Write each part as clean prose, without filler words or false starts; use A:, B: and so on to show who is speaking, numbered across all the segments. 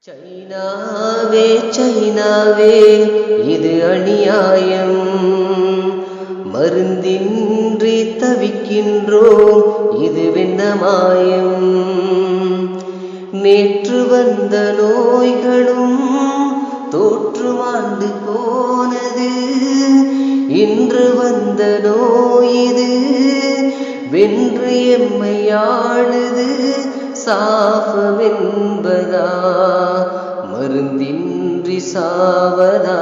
A: சைனாவே சைனாவே இது அநியாயம், மருந்தின்றி தவிக்கின்றோம் இதுவென்ன மாயம். நேற்று வந்த நோய்களும் தோற்று மாண்டு போனது, இன்று வந்த நோய் இது வென்று எம்மையாளுது. சாபமென்பதா மருந்தின்றி சாவதா,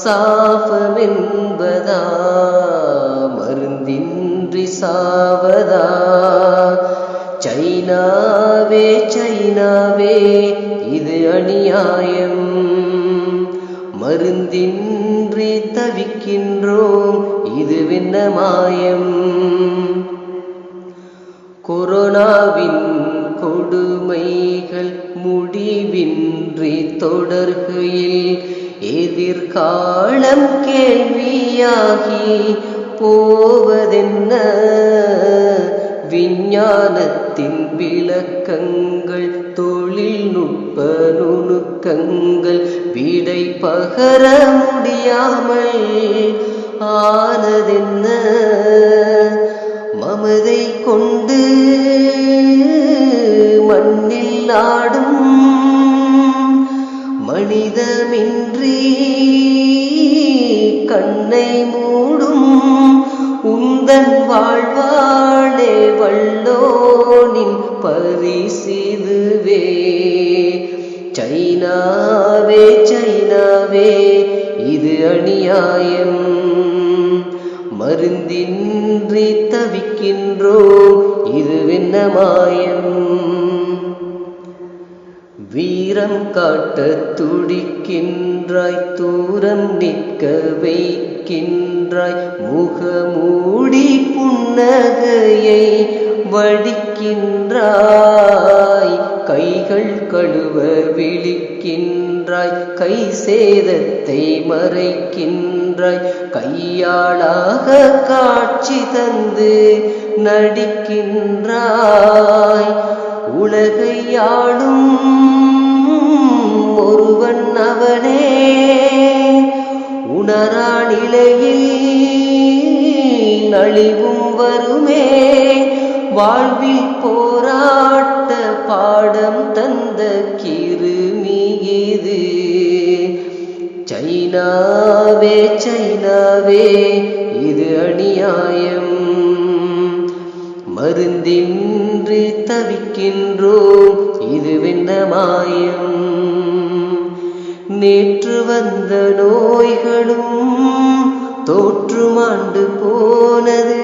A: சாபமென்பதா மருந்தின்றி சாவதா. சைனாவே சைனாவே இது அநியாயம், மருந்தின்றி தவிக்கின்றோம் இதுவென்ன மாயம். கொரோனாவின் கொடுமைகள் முடிவின்றி தொடர்கையில், எதிர்காலம் கேள்வியாகி போவதென்ன. விஞ்ஞானத்தின் விளக்கங்கள் தொழில்நுட்ப நுணுக்கங்கள் விடை பகர முடியாமல் ஆனதென்ன. மமதை கொண்டு மண்ணில் ஆடும் மனிதமின்றி கண்ணை மூடும். உந்தன் வாழ்வாளே வல்லோனின் பரிசிதுவே. சைனாவே சைனாவே இது அநியாயம், மருந்தின்றி தவிக்கின்றோம் இதுவென்ன மாயம். வீரம் காட்ட துடிக்கின்றாய், தூரம் நிற்க வைக்கின்றாய். முகமூடி புன்னகையை வடிக்கின்றாய், கைகள் கழுவ விழிக்கின்றாய். கை சேதத்தை மறைக்கின்றாய், கையாளாக காட்சி தந்து நடிக்கின்றாய். உலகையாளும் ஒருவன் அவனே, உணரா நிலையில் அழிவும் வருமே. வாழ்வில் போராட்ட பாடம் தந்த கிருமி இது. சைனாவே சைனாவே இது அநியாயம், மருந்தின்றி தவிக்கின்றோம் இதுவென்ன மாயம். நேற்று வந்த நோய்களும் தோற்று மாண்டு போனது,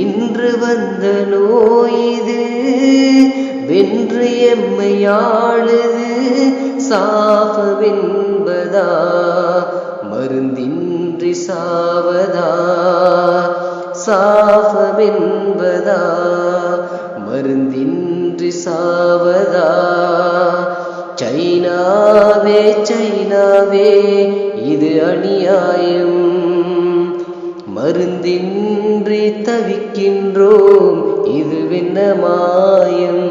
A: இன்று வந்த நோய் இது வென்று எம்மையாளுது. சாபமென்பதா மருந்தின்றி சாவதா, சாபமென்பதா மருந்தின்றி சாவதா. சைனாவே சைனாவே இது அநியாயம், மருந்தின்றி தவிக்கின்றோம் இதுவென்ன மாயம்.